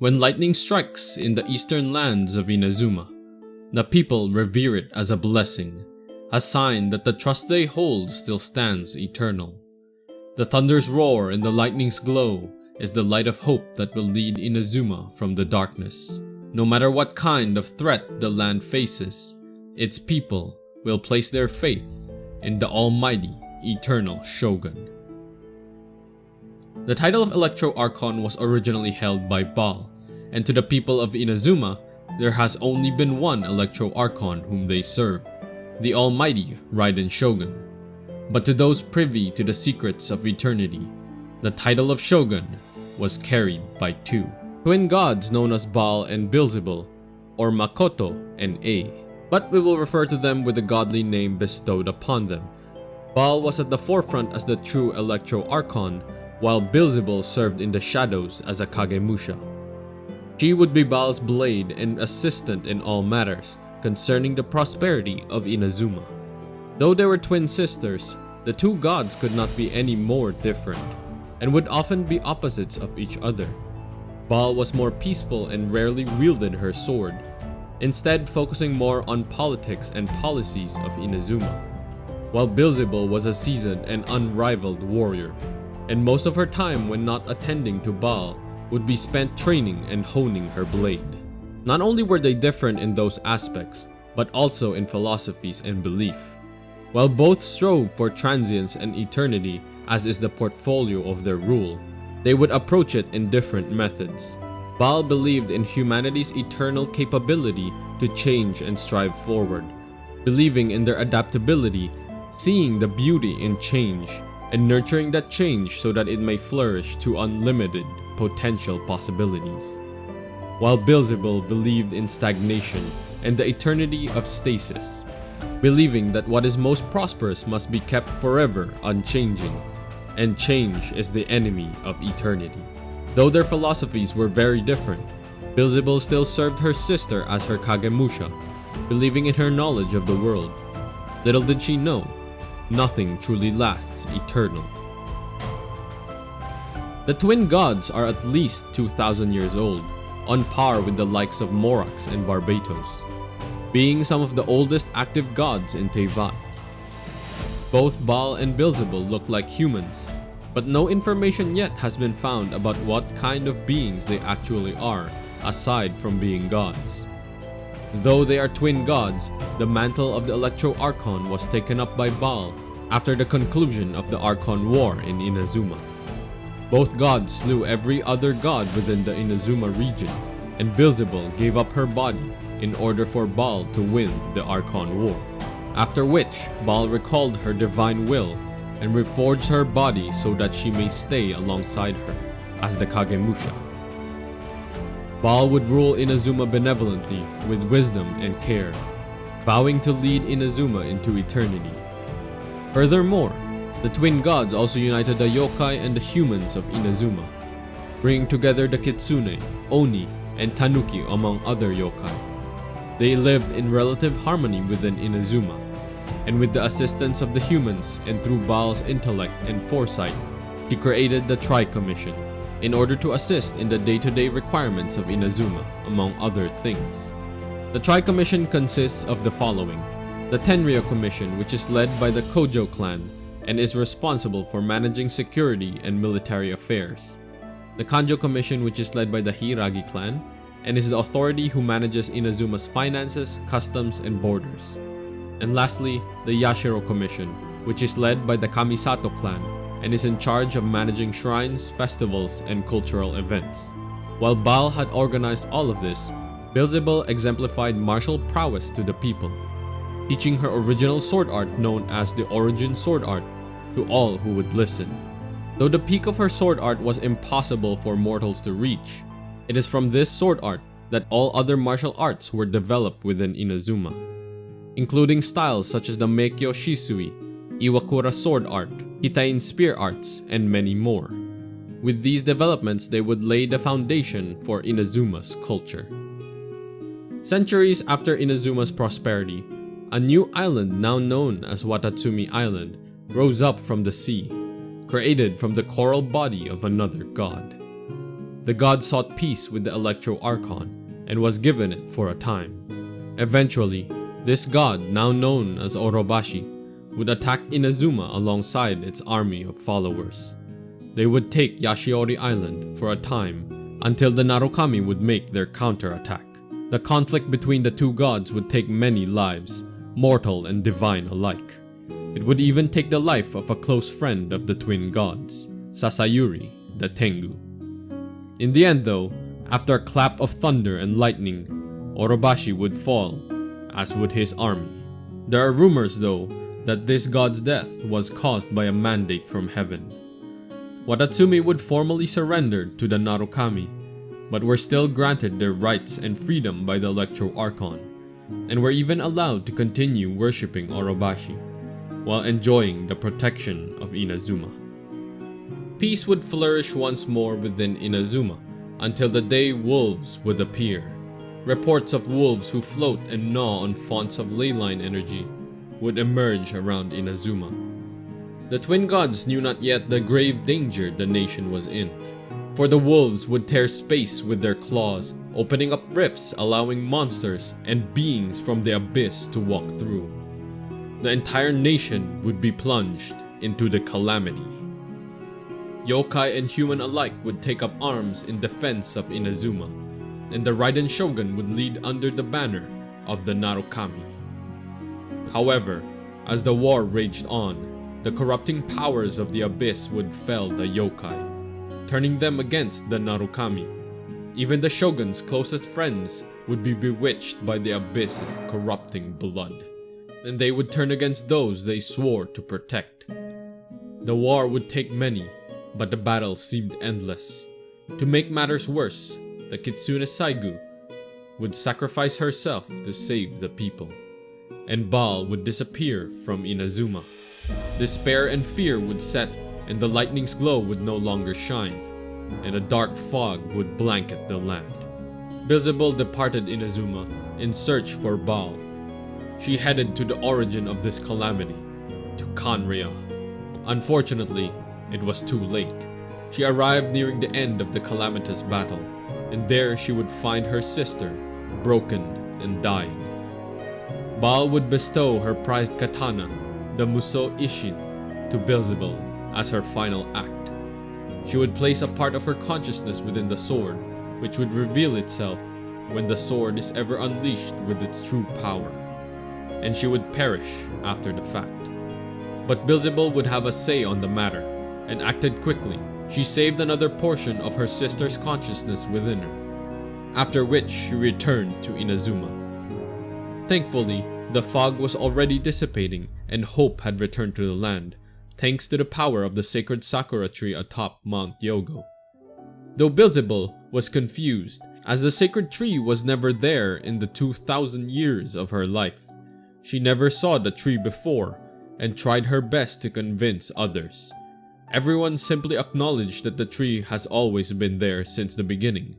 When lightning strikes in the eastern lands of Inazuma, the people revere it as a blessing, a sign that the trust they hold still stands eternal. The thunder's roar and the lightning's glow is the light of hope that will lead Inazuma from the darkness. No matter what kind of threat the land faces, its people will place their faith in the almighty, eternal Shogun. The title of Electro Archon was originally held by Baal, and to the people of Inazuma, there has only been one Electro Archon whom they serve, the almighty Raiden Shogun. But to those privy to the secrets of eternity, the title of Shogun was carried by two twin gods known as Baal and Beelzebul, or Makoto and Ei, but we will refer to them with the godly name bestowed upon them. Baal was at the forefront as the true Electro Archon, while Beelzebul served in the shadows as a Kagemusha. She would be Baal's blade and assistant in all matters concerning the prosperity of Inazuma. Though they were twin sisters, the two gods could not be any more different, and would often be opposites of each other. Baal was more peaceful and rarely wielded her sword, instead focusing more on politics and policies of Inazuma, while Beelzebul was a seasoned and unrivaled warrior, and most of her time when not attending to Baal would be spent training and honing her blade. Not only were they different in those aspects, but also in philosophies and belief. While both strove for transience and eternity, as is the portfolio of their rule, they would approach it in different methods. Baal believed in humanity's eternal capability to change and strive forward, believing in their adaptability, seeing the beauty in change, and nurturing that change so that it may flourish to unlimited potential possibilities. While Beelzebul believed in stagnation and the eternity of stasis, believing that what is most prosperous must be kept forever unchanging, and change is the enemy of eternity. Though their philosophies were very different, Beelzebul still served her sister as her Kagemusha, believing in her knowledge of the world. Little did she know, nothing truly lasts eternal. The twin gods are at least 2,000 years old, on par with the likes of Morax and Barbatos, being some of the oldest active gods in Teyvat. Both Baal and Beelzebul look like humans, but no information yet has been found about what kind of beings they actually are, aside from being gods. Though they are twin gods, the mantle of the Electro Archon was taken up by Baal after the conclusion of the Archon War in Inazuma. Both gods slew every other god within the Inazuma region, and Beelzebul gave up her body in order for Baal to win the Archon War, after which Baal recalled her divine will and reforged her body so that she may stay alongside her as the Kagemusha. Baal would rule Inazuma benevolently with wisdom and care, vowing to lead Inazuma into eternity. Furthermore, the twin gods also united the yokai and the humans of Inazuma, bringing together the kitsune, oni, and tanuki among other yokai. They lived in relative harmony within Inazuma, and with the assistance of the humans and through Baal's intellect and foresight, she created the Tri-Commission in order to assist in the day-to-day requirements of Inazuma, among other things. The Tri-Commission consists of the following: the Tenryou Commission, which is led by the Kojo clan and is responsible for managing security and military affairs; the Kanjo Commission, which is led by the Hiiragi clan and is the authority who manages Inazuma's finances, customs, and borders; and lastly, the Yashiro Commission, which is led by the Kamisato clan and is in charge of managing shrines, festivals, and cultural events. While Baal had organized all of this, Beelzebul exemplified martial prowess to the people, teaching her original sword art known as the Origin Sword Art to all who would listen. Though the peak of her sword art was impossible for mortals to reach, it is from this sword art that all other martial arts were developed within Inazuma, including styles such as the Meikyo Shisui, Iwakura sword art, Kitain spear arts, and many more. With these developments, they would lay the foundation for Inazuma's culture. Centuries after Inazuma's prosperity, a new island now known as Watatsumi Island rose up from the sea, created from the coral body of another god. the god sought peace with the Electro Archon and was given it for a time. Eventually, this god, now known as Orobashi, would attack Inazuma alongside its army of followers. They would take Yashiori Island for a time until the Narukami would make their counterattack. The conflict between the two gods would take many lives, mortal and divine alike. It would even take the life of a close friend of the twin gods, Sasayuri, the Tengu. In the end though, after a clap of thunder and lightning, Orobashi would fall, as would his army. There are rumors though that this god's death was caused by a mandate from heaven. Watatsumi would formally surrender to the Narukami, but were still granted their rights and freedom by the Electro Archon, and were even allowed to continue worshipping Orobashi, while enjoying the protection of Inazuma. Peace would flourish once more within Inazuma, until the day wolves would appear. Reports of wolves who float and gnaw on fonts of leyline energy would emerge around Inazuma. The twin gods knew not yet the grave danger the nation was in, for the wolves would tear space with their claws, opening up rifts allowing monsters and beings from the abyss to walk through. The entire nation would be plunged into the calamity. Yokai and human alike would take up arms in defense of Inazuma, and the Raiden Shogun would lead under the banner of the Narukami. However, as the war raged on, the corrupting powers of the abyss would fell the yokai, turning them against the Narukami. Even the shogun's closest friends would be bewitched by the abyss's corrupting blood, and they would turn against those they swore to protect. The war would take many, but the battle seemed endless. To make matters worse, the Kitsune Saigu would sacrifice herself to save the people, and Baal would disappear from Inazuma. Despair and fear would set, and the lightning's glow would no longer shine, and a dark fog would blanket the land. Beelzebul departed Inazuma in search for Baal. She headed to the origin of this calamity, to Kanria. Unfortunately, it was too late. She arrived nearing the end of the calamitous battle, and there she would find her sister, broken and dying. Baal would bestow her prized katana, the Muso Ishin, to Beelzebul as her final act. She would place a part of her consciousness within the sword, which would reveal itself when the sword is ever unleashed with its true power, and she would perish after the fact. But Beelzebul would have a say on the matter, and acted quickly. She saved another portion of her sister's consciousness within her, after which she returned to Inazuma. Thankfully, the fog was already dissipating and hope had returned to the land, thanks to the power of the sacred sakura tree atop Mount Yogo. Though Beelzebul was confused, as the sacred tree was never there in the 2,000 years of her life. She never saw the tree before and tried her best to convince others. Everyone simply acknowledged that the tree has always been there since the beginning.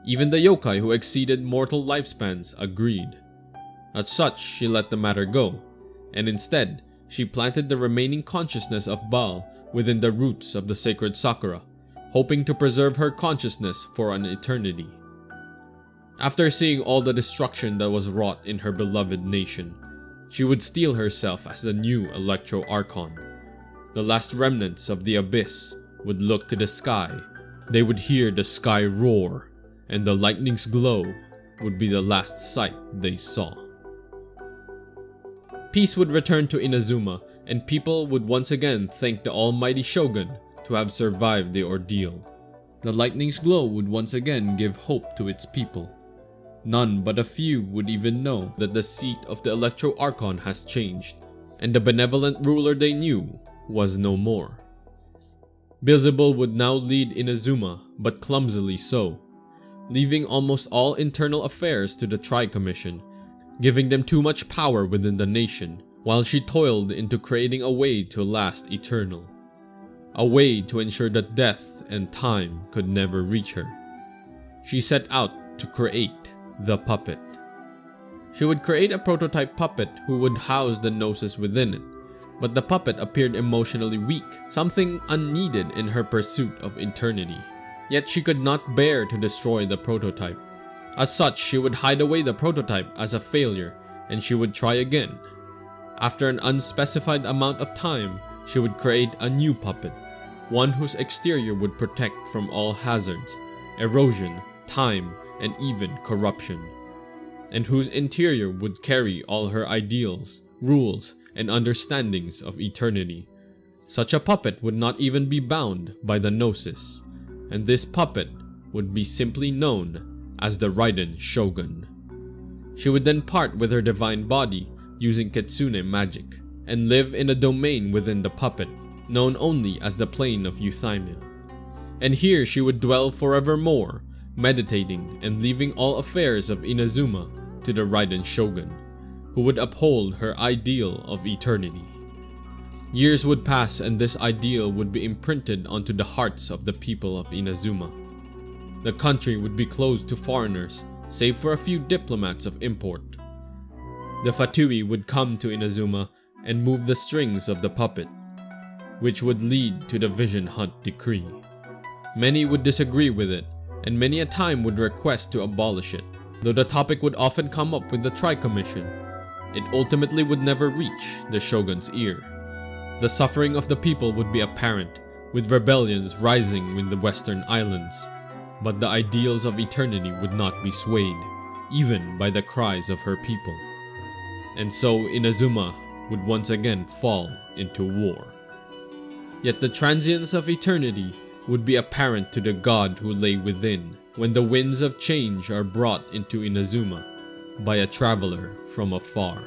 Even the yokai who exceeded mortal lifespans agreed. As such, she let the matter go, and instead, she planted the remaining consciousness of Baal within the roots of the sacred sakura, hoping to preserve her consciousness for an eternity. After seeing all the destruction that was wrought in her beloved nation, she would steel herself as the new Electro Archon. The last remnants of the abyss would look to the sky. They would hear the sky roar, and the lightning's glow would be the last sight they saw. Peace would return to Inazuma, and people would once again thank the almighty shogun to have survived the ordeal. The lightning's glow would once again give hope to its people. None but a few would even know that the seat of the Electro Archon has changed, and the benevolent ruler they knew was no more. Beelzebul would now lead Inazuma, but clumsily so, leaving almost all internal affairs to the Tri-Commission, giving them too much power within the nation, while she toiled into creating a way to last eternal. A way to ensure that death and time could never reach her. She set out to create the puppet. She would create a prototype puppet who would house the gnosis within it, but the puppet appeared emotionally weak, something unneeded in her pursuit of eternity. Yet she could not bear to destroy the prototype. As such, she would hide away the prototype as a failure, and she would try again. After an unspecified amount of time, she would create a new puppet, one whose exterior would protect from all hazards, erosion, time, and even corruption, and whose interior would carry all her ideals, rules, and understandings of eternity. Such a puppet would not even be bound by the Gnosis, and this puppet would be simply known as the Raiden Shogun. She would then part with her divine body using Kitsune magic, and live in a domain within the puppet, known only as the Plane of Euthymia. And here she would dwell forevermore, meditating and leaving all affairs of Inazuma to the Raiden Shogun, who would uphold her ideal of eternity. Years would pass and this ideal would be imprinted onto the hearts of the people of Inazuma. The country would be closed to foreigners, save for a few diplomats of import. The Fatui would come to Inazuma and move the strings of the puppet, which would lead to the Vision Hunt Decree. Many would disagree with it, and many a time would request to abolish it. Though the topic would often come up with the Tri-Commission, it ultimately would never reach the Shogun's ear. The suffering of the people would be apparent, with rebellions rising in the Western Islands, but the ideals of eternity would not be swayed, even by the cries of her people. And so Inazuma would once again fall into war. Yet the transience of eternity would be apparent to the god who lay within, when the winds of change are brought into Inazuma by a traveler from afar.